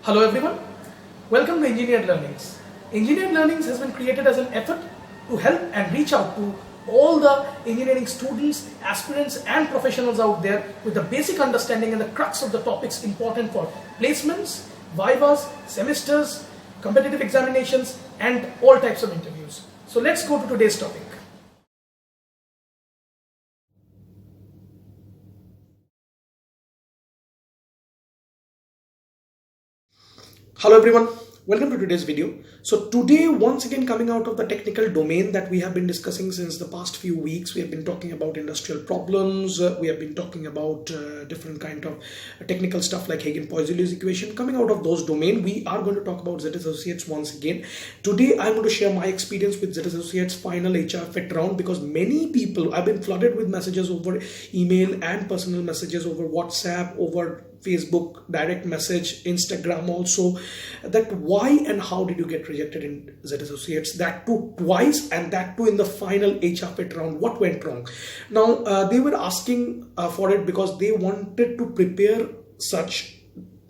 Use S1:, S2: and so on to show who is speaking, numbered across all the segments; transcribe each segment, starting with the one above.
S1: Hello everyone, welcome to Engineered Learnings. Engineered Learnings has been created as an effort to help and reach out to all the engineering students, aspirants and professionals out there with the basic understanding and the crux of the topics important for placements, vivas, semesters, competitive examinations and all types of interviews. So let's go to today's topic. Hello everyone, welcome to today's video. So today, once again coming out of the technical domain that we have been discussing since the past few weeks, we have been talking about industrial problems, we have been talking about different kind of technical stuff like Hagen-Poiseuille's equation. Coming out of those domain, we are going to talk about Z Associates once again. Today I'm going to share my experience with Z Associates final HR fit round, because many people, I've been flooded with messages over email and personal messages over WhatsApp, over Facebook, direct message, Instagram also, that why and how did you get rejected in Z Associates, that too twice, and that too in the final HR fit round. What went wrong? Now they were asking for it because they wanted to prepare such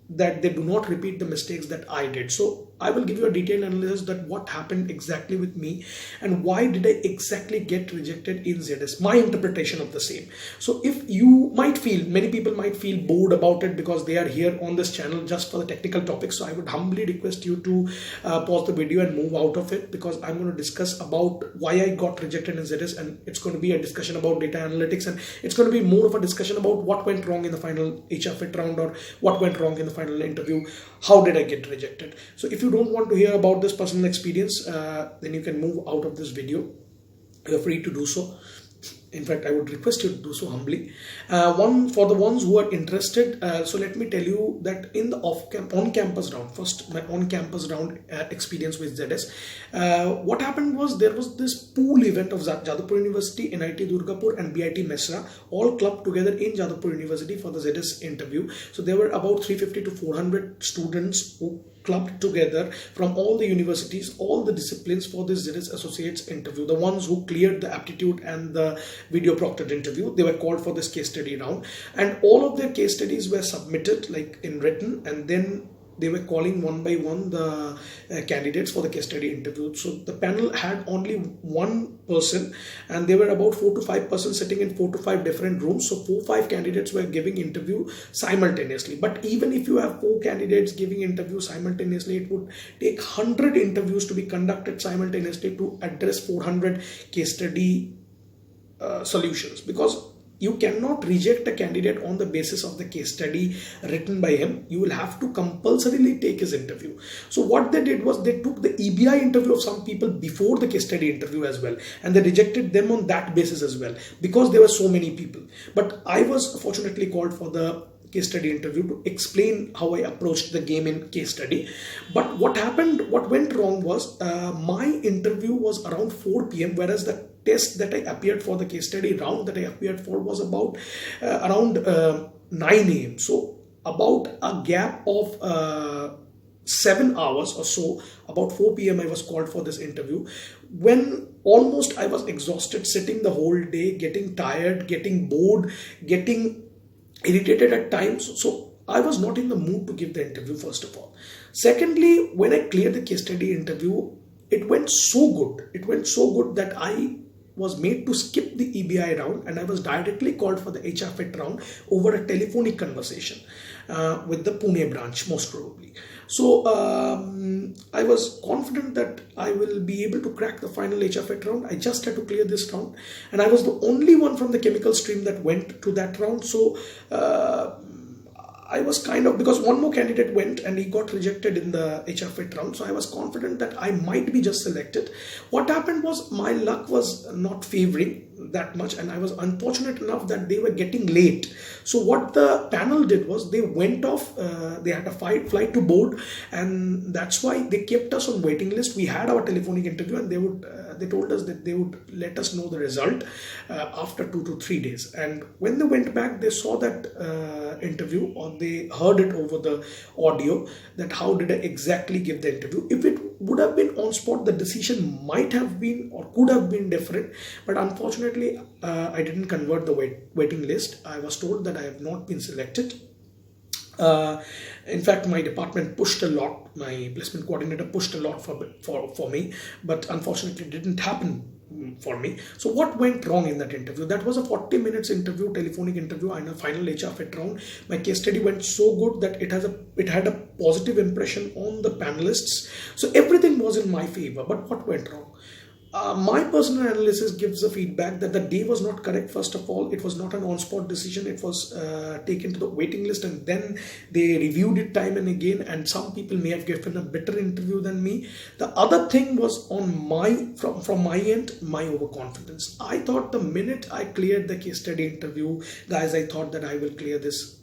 S1: that they do not repeat the mistakes that I did. So I will give you a detailed analysis that what happened exactly with me and why did I exactly get rejected in ZS, my interpretation of the same. So if you might feel, many people might feel bored about it because they are here on this channel just for the technical topics. So I would humbly request you to pause the video and move out of it, because I'm going to discuss about why I got rejected in ZS, and it's going to be a discussion about data analytics, and it's going to be more of a discussion about what went wrong in the final HR fit round or what went wrong in the final interview. How did I get rejected? So if you don't want to hear about this personal experience, then you can move out of this video. You're free to do so. In fact, I would request you to do so humbly. For the ones who are interested, so let me tell you that in the on-campus round, first my on-campus round experience with ZS, what happened was there was this pool event of Jadavpur University, NIT Durgapur and BIT Mesra, all clubbed together in Jadavpur University for the ZS interview. So there were about 350 to 400 students who clubbed together from all the universities, all the disciplines for this ZS Associates interview. The ones who cleared the aptitude and the video proctored interview, they were called for this case study round, and all of their case studies were submitted like in written, and then they were calling one by one the candidates for the case study interview. So the panel had only one person, and there were about 4 to 5 persons sitting in 4 to 5 different rooms. So 4-5 candidates were giving interview simultaneously. But even if you have 4 candidates giving interview simultaneously, it would take 100 interviews to be conducted simultaneously to address 400 case study solutions, because you cannot reject a candidate on the basis of the case study written by him. You will have to compulsorily take his interview. So what they did was they took the EBI interview of some people before the case study interview as well, and they rejected them on that basis as well, because there were so many people. But I was fortunately called for the case study interview to explain how I approached the game in case study. But what went wrong was my interview was around 4 p.m. whereas the test that I appeared for, the case study round that I appeared for, was about around 9 a.m. So about a gap of 7 hours or so, about 4 p.m. I was called for this interview, when almost I was exhausted, sitting the whole day, getting tired, getting bored, getting irritated at times. So I was not in the mood to give the interview, first of all. Secondly, when I cleared the case study interview, it went so good. It went so good that I was made to skip the EBI round, and I was directly called for the HR fit round over a telephonic conversation with the Pune branch, most probably. So I was confident that I will be able to crack the final HR fit round. I just had to clear this round, and I was the only one from the chemical stream that went to that round. So I was kind of, because one more candidate went and he got rejected in the HR fit round, so I was confident that I might be just selected. What happened was my luck was not favoring that much, and I was unfortunate enough that they were getting late. So what the panel did was they went off, they had a flight to board, and that's why they kept us on waiting list. We had our telephonic interview, and they told us that they would let us know the result after 2 to 3 days. And when they went back, they saw that interview, or they heard it over the audio, that how did I exactly give the interview. If it would have been on spot, the decision might have been or could have been different, but unfortunately I didn't convert the waiting list. I was told that I have not been selected. Uh, in fact, my department pushed a lot. My placement coordinator pushed a lot for me, but unfortunately, it didn't happen for me. So, what went wrong in that interview? That was a 40 minutes interview, telephonic interview, and a final HR fit round. My case study went so good that it had a positive impression on the panelists. So everything was in my favor. But what went wrong? My personal analysis gives the feedback that the day was not correct. First of all, it was not an on-spot decision. It was taken to the waiting list, and then they reviewed it time and again. And some people may have given a better interview than me. The other thing was on from my end, my overconfidence. I thought the minute I cleared the case study interview, guys, I thought that I will clear this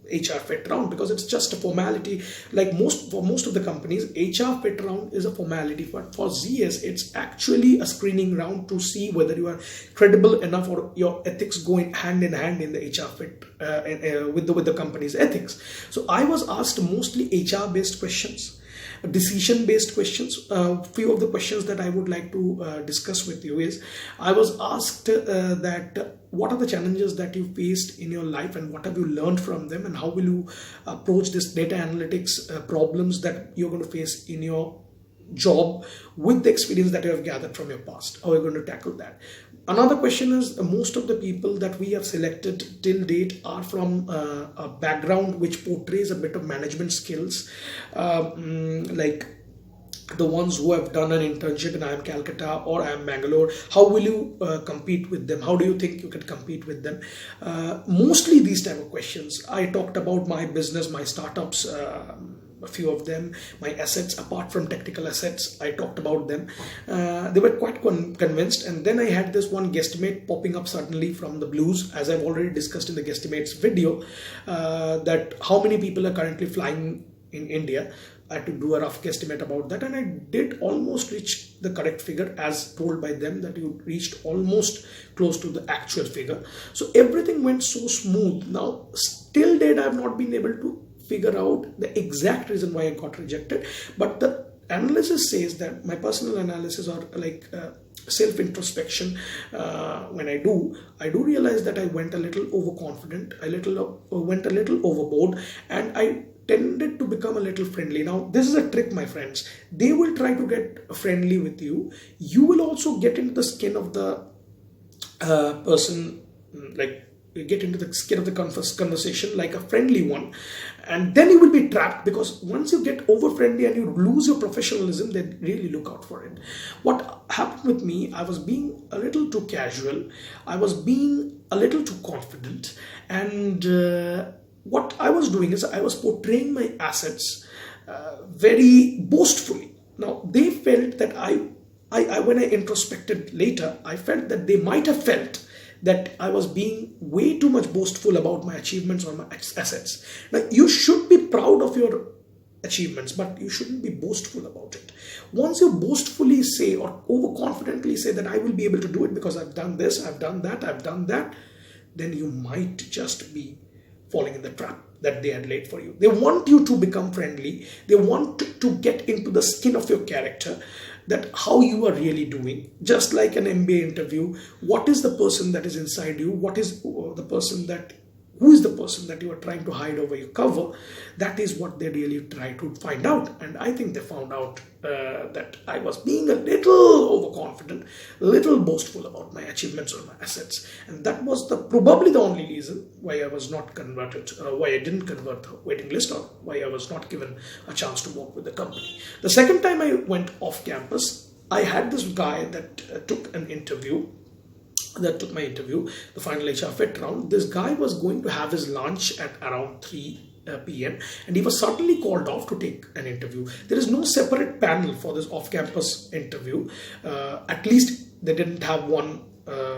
S1: HR fit round, because it's just a formality. Like for most of the companies, HR fit round is a formality, but for ZS it's actually a screening round to see whether you are credible enough or your ethics go hand in hand in the HR fit with the company's ethics. So I was asked mostly HR based questions, decision based questions. Few of the questions that I would like to discuss with you is, I was asked that what are the challenges that you faced in your life and what have you learned from them, and how will you approach this data analytics problems that you're going to face in your job with the experience that you have gathered from your past. How are you going to tackle that? Another question is, most of the people that we have selected till date are from a background which portrays a bit of management skills, like the ones who have done an internship in IIM Calcutta or IIM Bangalore. How will you compete with them? How do you think you can compete with them? Mostly these type of questions. I talked about my business, my startups, a few of them, my assets, apart from technical assets, I talked about them. They were quite convinced, and then I had this one guesstimate popping up suddenly from the blues, as I've already discussed in the guesstimates video, that how many people are currently flying in India. I had to do a rough guesstimate about that, and I did almost reach the correct figure as told by them, that you reached almost close to the actual figure. So everything went so smooth. Now, still date I have not been able to figure out the exact reason why I got rejected, but the analysis says that my personal analysis, or like self-introspection, when I do realize that I went a little overconfident, went a little overboard, and I tended to become a little friendly. Now, this is a trick, my friends. They will try to get friendly with you. You will also get into the skin of the person, like you get into the skin of the conversation like a friendly one, and then you will be trapped, because once you get over friendly and you lose your professionalism, then really look out for it. What happened with me, I was being a little too casual, I was being a little too confident, and what I was doing is I was portraying my assets very boastfully. Now, they felt that I when I introspected later, I felt that they might have felt that I was being way too much boastful about my achievements or my assets. Now, you should be proud of your achievements, but you shouldn't be boastful about it. Once you boastfully say or overconfidently say that I will be able to do it because I've done this, I've done that, I've done that, then you might just be falling in the trap that they had laid for you. They want you to become friendly. They want to get into the skin of your character, that how you are really doing. Just like an MBA interview, what is the person that is inside you? What is the person that, who is the person that you are trying to hide over your cover? That is what they really try to find out. And I think they found out that I was being a little overconfident, a little boastful about my achievements or my assets. And that was probably the only reason why I was not converted, why I didn't convert the waiting list, or why I was not given a chance to work with the company. The second time I went off campus, I had this guy that took my interview, the final HR fit round. This guy was going to have his lunch at around 3 p.m. and he was suddenly called off to take an interview. There is no separate panel for this off-campus interview. At least they didn't have one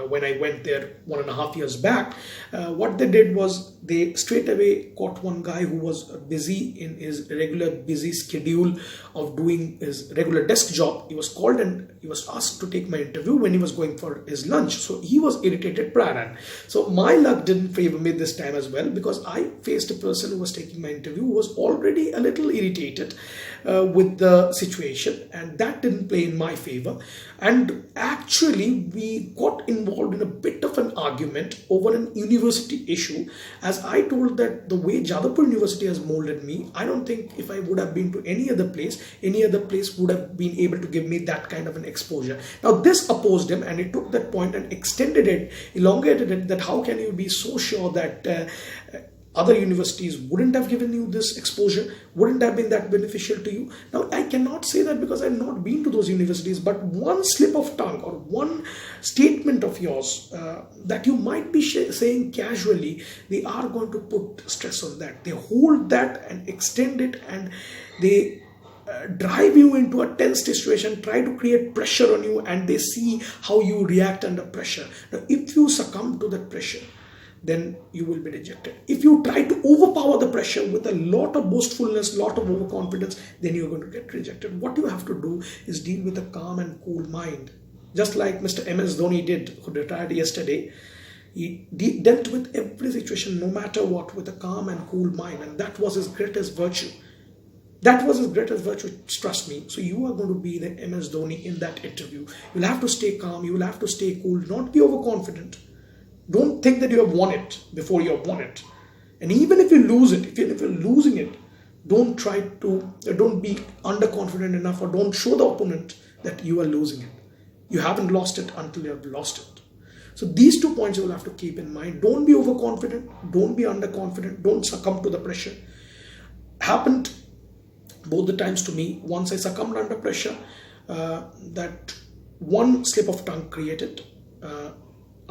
S1: when I went there 1.5 years back. What they did was they straight away caught one guy who was busy in his regular busy schedule of doing his regular desk job. He was called and he was asked to take my interview when he was going for his lunch. So he was irritated prior. So my luck didn't favor me this time as well, because I faced a person who was taking my interview who was already a little irritated with the situation, and that didn't play in my favor. And actually we got involved in a bit of an argument over an university issue, as as I told that the way Jadavpur University has molded me, I don't think if I would have been to any other place would have been able to give me that kind of an exposure. Now this opposed him, and he took that point and extended it, elongated it, that how can you be so sure that other universities wouldn't have given you this exposure, wouldn't have been that beneficial to you. Now I cannot say that because I've not been to those universities, but one slip of tongue or one statement of yours that you might be saying casually, they are going to put stress on that. They hold that and extend it, and they drive you into a tense situation, try to create pressure on you, and they see how you react under pressure. Now if you succumb to that pressure, then you will be rejected. If you try to overpower the pressure with a lot of boastfulness, lot of overconfidence, then you're going to get rejected. What you have to do is deal with a calm and cool mind. Just like Mr. MS Dhoni did, who retired yesterday. He dealt with every situation, no matter what, with a calm and cool mind. And that was his greatest virtue. That was his greatest virtue, trust me. So you are going to be the MS Dhoni in that interview. You'll have to stay calm. You will have to stay cool. Not be overconfident. Don't think that you have won it before you have won it. And even if you lose it, if you're losing it, don't be underconfident enough, or don't show the opponent that you are losing it. You haven't lost it until you have lost it. So these 2 points you will have to keep in mind. Don't be overconfident. Don't be underconfident. Don't succumb to the pressure. Happened both the times to me. Once I succumbed under pressure, that one slip of tongue created.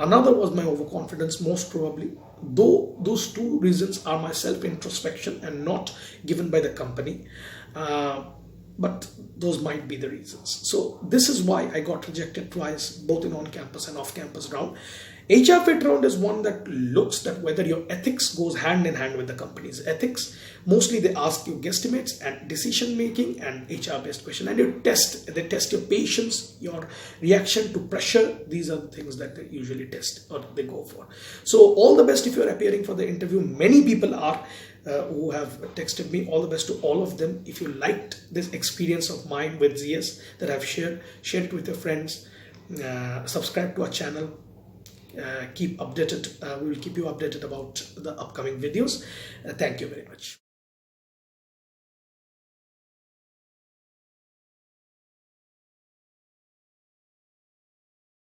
S1: Another was my overconfidence, most probably, though those 2 reasons are my self-introspection and not given by the company. But those might be the reasons. So this is why I got rejected twice, both in on-campus and off-campus round. HR fit round is one that looks at whether your ethics goes hand in hand with the company's ethics. Mostly they ask you guesstimates and decision making and HR based question, and they test your patience, your reaction to pressure. These are the things that they usually test or they go for. So all the best if you're appearing for the interview. Many people are who have texted me. All the best to all of them. If you liked this experience of mine with ZS that I've shared, share it with your friends. Subscribe to our channel. Keep updated. We will keep you updated about the upcoming videos. Thank you very much.